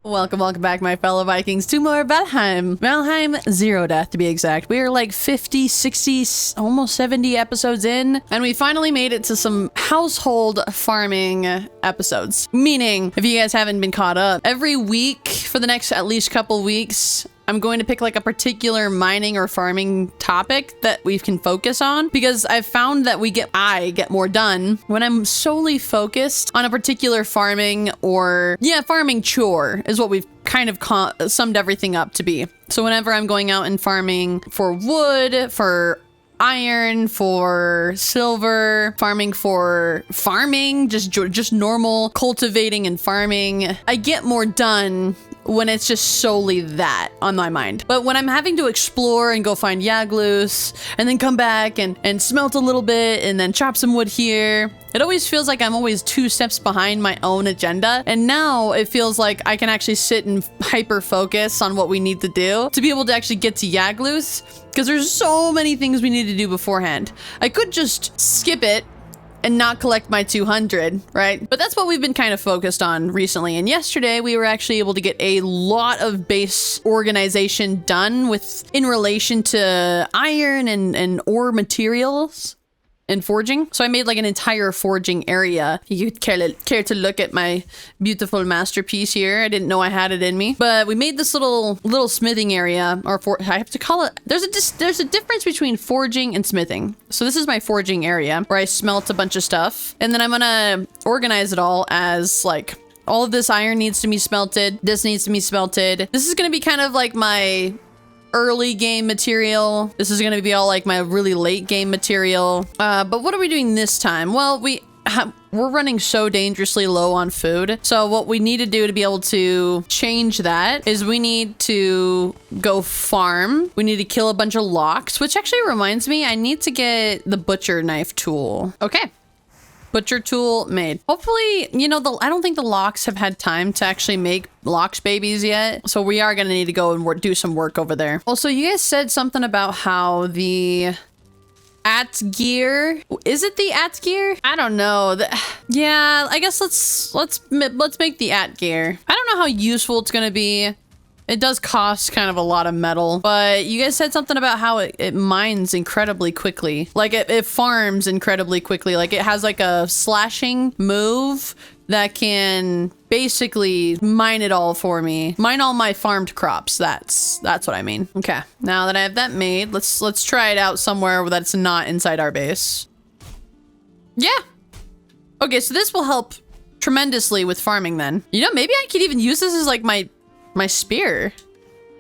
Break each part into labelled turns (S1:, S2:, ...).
S1: Welcome back, my fellow Vikings, to more Valheim Zero Death, to be exact. We are like 50, 60, almost 70 episodes in, and we finally made it to some household farming episodes. Meaning, if you guys haven't been caught up, every week for the next at least couple weeks, I'm going to pick like a particular mining or farming topic that we can focus on, because I've found that I get more done when I'm solely focused on a particular farming chore is what we've kind of summed everything up to be. So whenever I'm going out and farming for wood, for iron, for silver, just normal cultivating and farming, I get more done when it's just solely that on my mind. But when I'm having to explore and go find Yaglus and then come back and smelt a little bit and then chop some wood here, it always feels like I'm always 2 steps behind my own agenda. And now it feels like I can actually sit and hyper focus on what we need to do to be able to actually get to Yaglus, because there's so many things we need to do beforehand. I could just skip it and not collect my 200, right? But that's what we've been kind of focused on recently. And yesterday we were actually able to get a lot of base organization done in relation to iron and ore materials and forging. So I made like an entire forging area. You care to look at my beautiful masterpiece here. I didn't know I had it in me, but we made this little smithing area, or I have to call it. There's a difference between forging and smithing. So this is my forging area where I smelt a bunch of stuff, and then I'm gonna organize it all as like, all of this iron needs to be smelted. This needs to be smelted. This is gonna be kind of like my early game material. This is going to be all like my really late game material. But what are we doing this time? Well, we're running so dangerously low on food. So what we need to do to be able to change that is we need to go farm. We need to kill a bunch of locks, which actually reminds me, I need to get the butcher knife tool. Okay. Butcher tool made. Hopefully, I don't think the locks have had time to actually make locks babies yet. So we are going to need to go and do some work over there. Also, you guys said something about how the gear. Is it the gear? I don't know. Yeah, I guess let's make the gear. I don't know how useful it's going to be. It does cost kind of a lot of metal, but you guys said something about how it mines incredibly quickly. Like it farms incredibly quickly. Like it has like a slashing move that can basically mine it all for me. Mine all my farmed crops. That's what I mean. Okay, now that I have that made, let's try it out somewhere that's not inside our base. Yeah. Okay, so this will help tremendously with farming then. Maybe I could even use this as like my spear.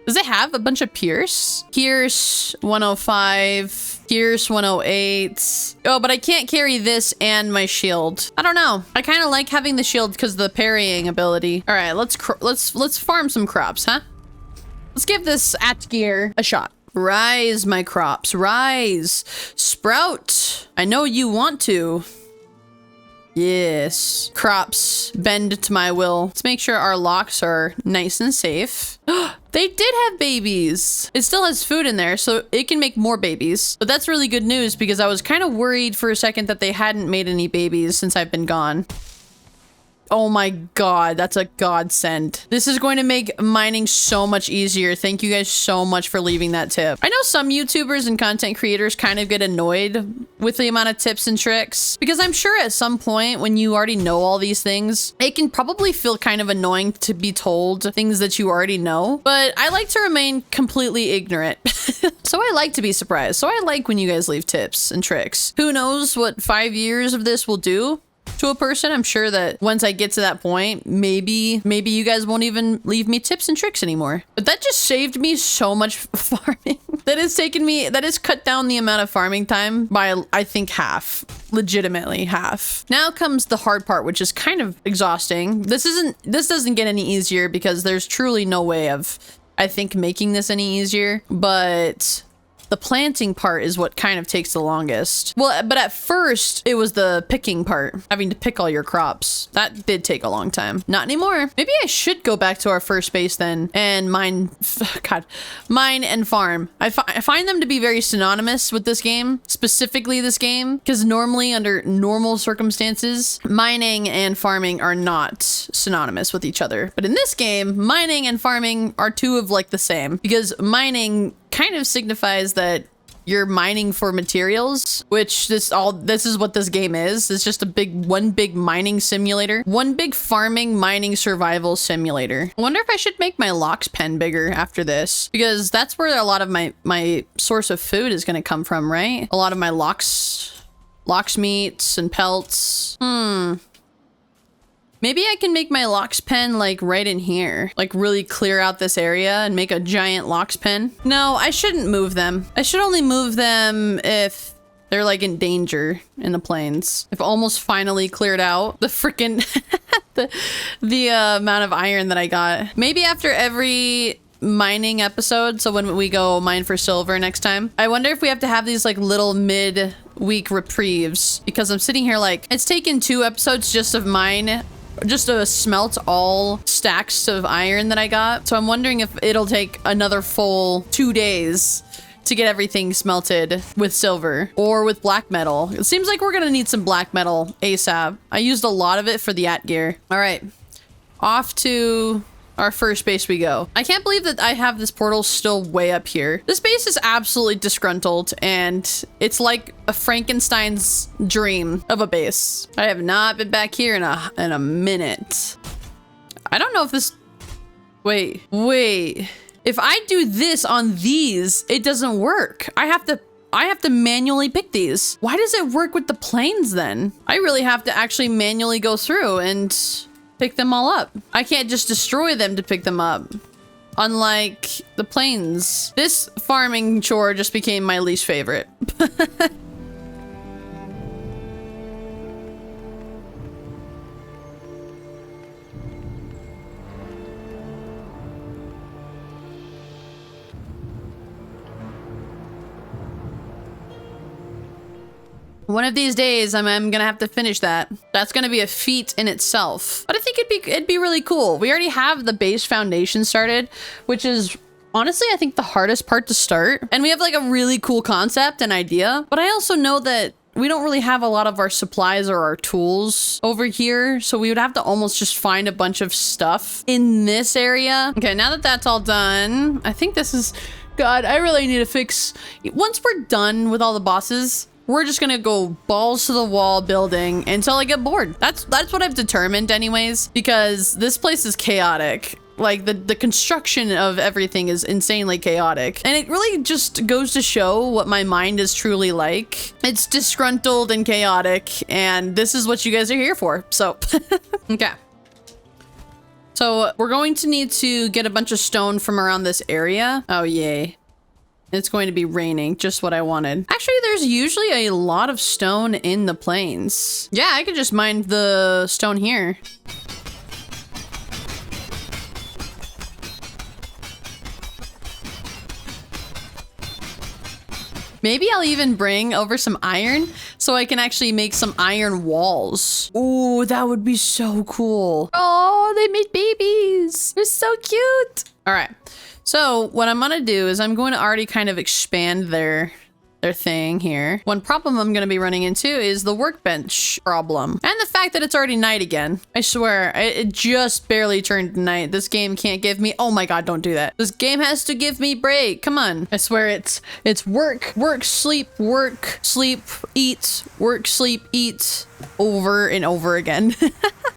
S1: Does it have a bunch of pierce? Pierce 105, pierce 108. Oh, but I can't carry this and my shield. I don't know. I kind of like having the shield because of the parrying ability. All right, let's farm some crops, huh? Let's give this gear a shot. Rise, my crops, rise. Sprout. I know you want to. Yes. Crops, bend to my will. Let's make sure our locks are nice and safe. They did have babies. It still has food in there, so it can make more babies. But that's really good news, because I was kind of worried for a second that they hadn't made any babies since I've been gone. Oh my god, that's a godsend. This is going to make mining so much easier. Thank you guys so much for leaving that tip. I know some YouTubers and content creators kind of get annoyed with the amount of tips and tricks, because I'm sure at some point when you already know all these things, it can probably feel kind of annoying to be told things that you already know, but I like to remain completely ignorant. So I like to be surprised. So I like when you guys leave tips and tricks. Who knows what 5 years of this will do to a person. I'm sure that once I get to that point, maybe you guys won't even leave me tips and tricks anymore. But that just saved me so much farming. That has cut down the amount of farming time by, I think, half. Legitimately half. Now comes the hard part, which is kind of exhausting. This doesn't get any easier, because there's truly no way of, I think, making this any easier. But The planting part is what kind of takes the longest. Well, but at first it was the picking part, having to pick all your crops. That did take a long time. Not anymore. Maybe I should go back to our first base then and mine and farm. I find them to be very synonymous with this game, specifically this game, because normally under normal circumstances, mining and farming are not synonymous with each other. But in this game, mining and farming are two of like the same, because mining kind of signifies that you're mining for materials, which this is what this game is. It's just one big mining simulator, one big farming, mining, survival simulator. I wonder if I should make my lox pen bigger after this, because that's where a lot of my source of food is going to come from, right? A lot of my lox meats and pelts. Maybe I can make my lox pen like right in here, like really clear out this area and make a giant lox pen. No, I shouldn't move them. I should only move them if they're like in danger in the plains. I've almost finally cleared out the freaking the amount of iron that I got. Maybe after every mining episode, so when we go mine for silver next time, I wonder if we have to have these like little mid-week reprieves, because I'm sitting here like, it's taken 2 episodes just of mine, just to smelt all stacks of iron that I got. So I'm wondering if it'll take another full 2 days to get everything smelted with silver or with black metal. It seems like we're gonna need some black metal ASAP. I used a lot of it for the gear. All right, off to our first base we go. I can't believe that I have this portal still way up here. This base is absolutely disgruntled, and it's like a Frankenstein's dream of a base. I have not been back here in a minute. I don't know if this... Wait. If I do this on these, it doesn't work. I have to manually pick these. Why does it work with the plains then? I really have to actually manually go through and pick them all up. I can't just destroy them to pick them up. Unlike the plains. This farming chore just became my least favorite. One of these days, I'm gonna have to finish that. That's gonna be a feat in itself. But I think it'd be really cool. We already have the base foundation started, which is honestly, I think the hardest part to start. And we have like a really cool concept and idea. But I also know that we don't really have a lot of our supplies or our tools over here. So we would have to almost just find a bunch of stuff in this area. Okay, now that that's all done, I think this is... God, I really need to fix... Once we're done with all the bosses, we're just gonna go balls to the wall building until I get bored. That's what I've determined anyways, because this place is chaotic. Like the construction of everything is insanely chaotic. And it really just goes to show what my mind is truly like. It's disgruntled and chaotic, and this is what you guys are here for. So, okay. So we're going to need to get a bunch of stone from around this area. Oh, yay. It's going to be raining, just what I wanted. Actually, there's usually a lot of stone in the plains. Yeah, I could just mine the stone here. Maybe I'll even bring over some iron so I can actually make some iron walls. Ooh, that would be so cool. Oh, they made babies. They're so cute. All right. So what I'm gonna do is I'm going to already kind of expand their thing here. One problem I'm gonna be running into is the workbench problem. And the fact that it's already night again. I swear, it just barely turned night. This game can't give me, oh my God, don't do that. This game has to give me break, come on. I swear it's work, sleep, eat, work, sleep, eat, over and over again.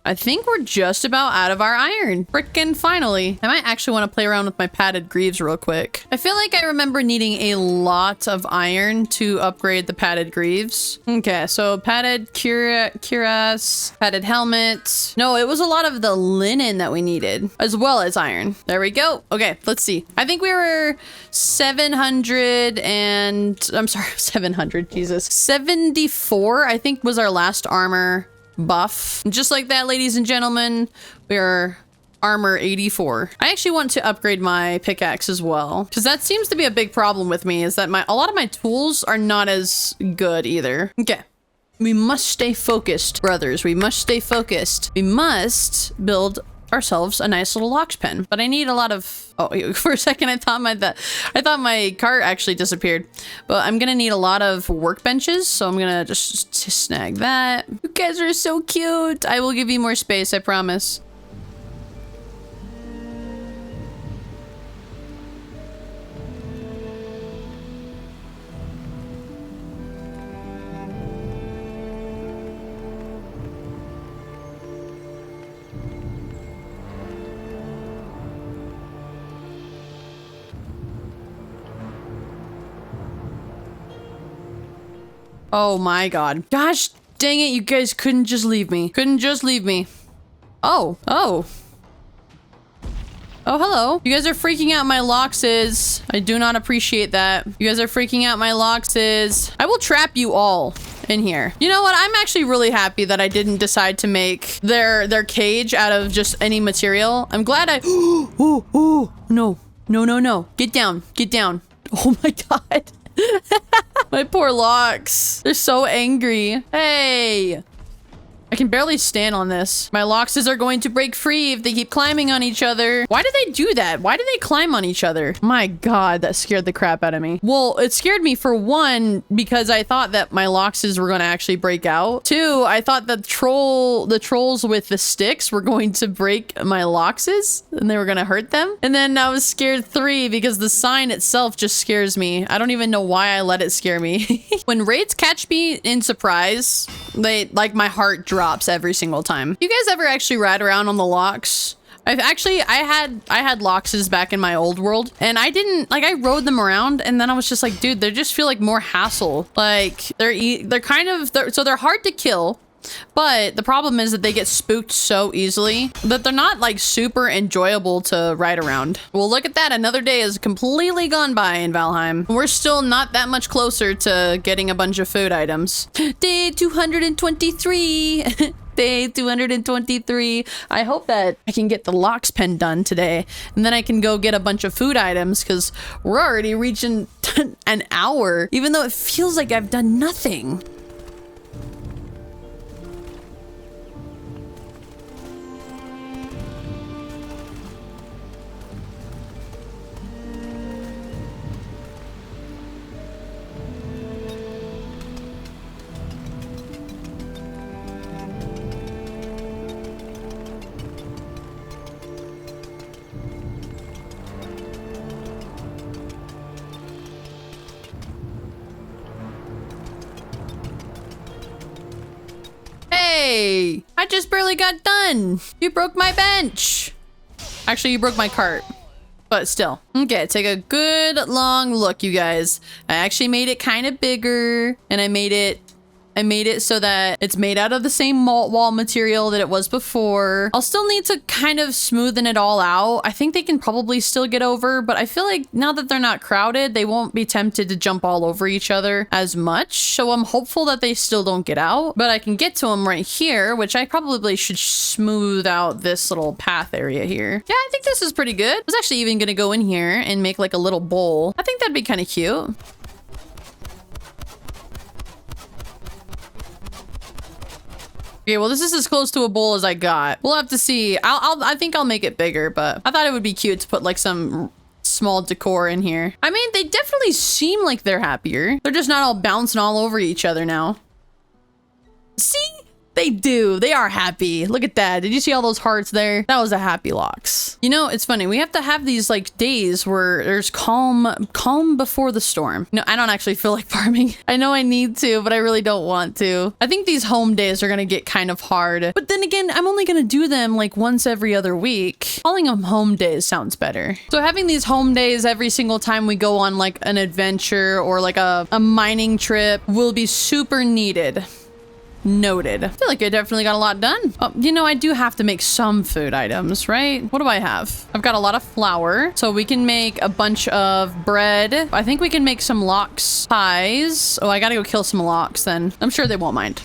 S1: I think we're just about out of our iron. Frickin' finally. I might actually want to play around with my padded greaves real quick. I feel like I remember needing a lot of iron to upgrade the padded greaves. Okay, so padded cuirass, padded helmet. No, it was a lot of the linen that we needed, as well as iron. There we go. Okay, let's see. I think we were 700 and... I'm sorry, 700, Jesus. 74, I think, was our last armor buff. Just like that, ladies and gentlemen, we're armor 84. I actually want to upgrade my pickaxe as well, because that seems to be a big problem with me, is that a lot of my tools are not as good either. Okay. We must stay focused, brothers. We must stay focused. We must build ourselves a nice little lox pen, but I need a lot of, oh, for a second I thought my cart actually disappeared, but I'm gonna need a lot of workbenches, so I'm gonna just snag that. You guys are so cute. I will give you more space, I promise. Oh my god. Gosh dang it, you guys couldn't just leave me. Couldn't just leave me. Oh, oh. Oh, hello. You guys are freaking out my loxes. I do not appreciate that. You guys are freaking out my loxes. I will trap you all in here. You know what? I'm actually really happy that I didn't decide to make their cage out of just any material. I'm glad I... Oh, no. No, no, no. Get down. Get down. Oh my god. My poor locks. They're so angry. Hey. I can barely stand on this. My loxes are going to break free if they keep climbing on each other. Why do they do that? Why do they climb on each other? My god, that scared the crap out of me. Well, it scared me for one, because I thought that my loxes were going to actually break out. Two, I thought the trolls with the sticks were going to break my loxes and they were going to hurt them. And then I was scared three, because the sign itself just scares me. I don't even know why I let it scare me. When raids catch me in surprise, my heart drops every single time. You guys ever actually ride around on the locks? I had loxes back in my old world, and I rode them around, and then I was just like, dude, they just feel like more hassle. Like they're hard to kill, but the problem is that they get spooked so easily that they're not like super enjoyable to ride around. Well, look at that. Another day is completely gone by in Valheim. We're still not that much closer to getting a bunch of food items. Day 223. Day 223. I hope that I can get the lox pen done today, and then I can go get a bunch of food items, because we're already reaching an hour, even though it feels like I've done nothing. Hey, I just barely got done. You broke my bench. Actually, you broke my cart, but still. Okay, take a good long look, you guys. I actually made it kind of bigger, and I made it so that it's made out of the same malt wall material that it was before. I'll still need to kind of smoothen it all out. I think they can probably still get over, but I feel like now that they're not crowded, they won't be tempted to jump all over each other as much. So I'm hopeful that they still don't get out, but I can get to them right here, which I probably should smooth out this little path area here. Yeah, I think this is pretty good. I was actually even gonna go in here and make like a little bowl. I think that'd be kind of cute. Okay, well, this is as close to a bowl as I got. We'll have to see. I think I'll make it bigger, but I thought it would be cute to put like some small decor in here. I mean, they definitely seem like they're happier. They're just not all bouncing all over each other now. See? They do. They are happy. Look at that. Did you see all those hearts there? That was a happy lox. You know, it's funny. We have to have these like days where there's calm before the storm. No, I don't actually feel like farming. I know I need to, but I really don't want to. I think these home days are going to get kind of hard. But then again, I'm only going to do them like once every other week. Calling them home days sounds better. So having these home days every single time we go on like an adventure or like a mining trip will be super needed. Noted. I feel like I definitely got a lot done. Oh, you know, I do have to make some food items, right? What do I have? I've got a lot of flour, so we can make a bunch of bread. I think we can make some lox pies. Oh, I gotta go kill some lox then. I'm sure they won't mind.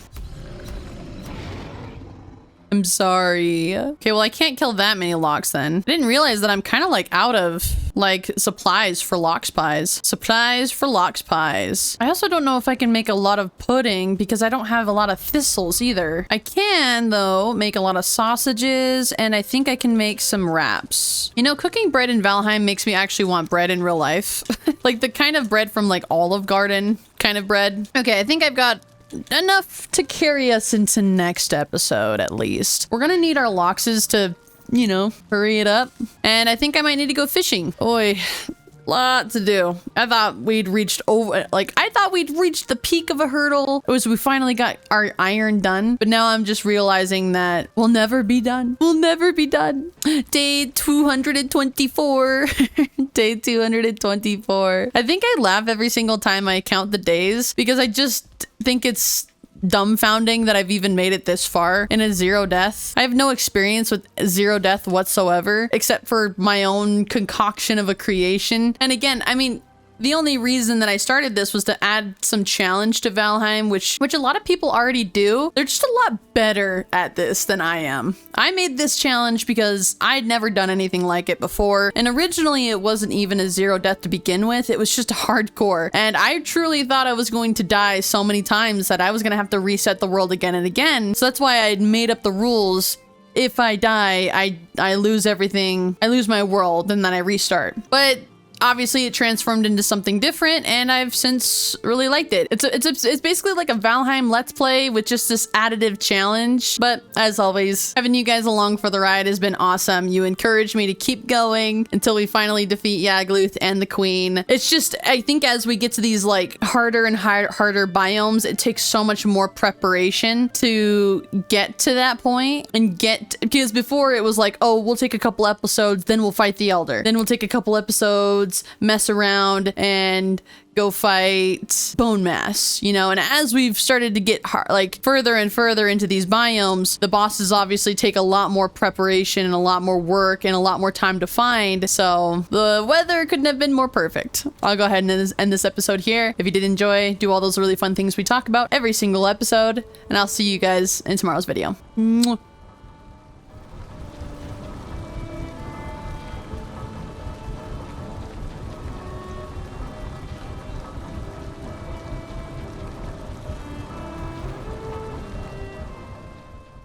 S1: I'm sorry. Okay, well, I can't kill that many locks then. I didn't realize that I'm kind of like out of like supplies for lox pies. Supplies for lox pies. I also don't know if I can make a lot of pudding because I don't have a lot of thistles either. I can though make a lot of sausages, and I think I can make some wraps. You know, cooking bread in Valheim makes me actually want bread in real life. Like the kind of bread from like Olive Garden kind of bread. Okay, I think I've got enough to carry us into next episode at least. We're gonna need our loxes to, you know, hurry it up. And I think I might need to go fishing. Oi, lot to do. I thought we'd reached the peak of a hurdle. It was we finally got our iron done, but now I'm just realizing that we'll never be done. We'll never be done. Day 224. Day 224. I think I laugh every single time I count the days because I just think it's dumbfounding that I've even made it this far in a zero death. I have no experience with zero death whatsoever, except for my own concoction of a creation. And again, I mean, the only reason that I started this was to add some challenge to Valheim, which a lot of people already do. They're just a lot better at this than I am. I made this challenge because I'd never done anything like it before. And originally it wasn't even a zero death to begin with. It was just hardcore. And I truly thought I was going to die so many times that I was going to have to reset the world again and again. So that's why I had made up the rules. If I die, I lose everything. I lose my world and then I restart. But obviously it transformed into something different and I've since really liked it. It's basically like a Valheim Let's Play with just this additive challenge. But as always, having you guys along for the ride has been awesome. You encouraged me to keep going until we finally defeat Yagluth and the Queen. It's just, I think as we get to these like harder and harder biomes, it takes so much more preparation to get to that point and because before it was like, oh, we'll take a couple episodes, then we'll fight the Elder. Then we'll take a couple episodes, mess around and go fight bone mass, you know. And as we've started to get like further and further into these biomes, the bosses obviously take a lot more preparation and a lot more work and a lot more time to find. So the weather couldn't have been more perfect. I'll go ahead and end this episode here. If you did enjoy, do all those really fun things we talk about every single episode, and I'll see you guys in tomorrow's video. Mwah.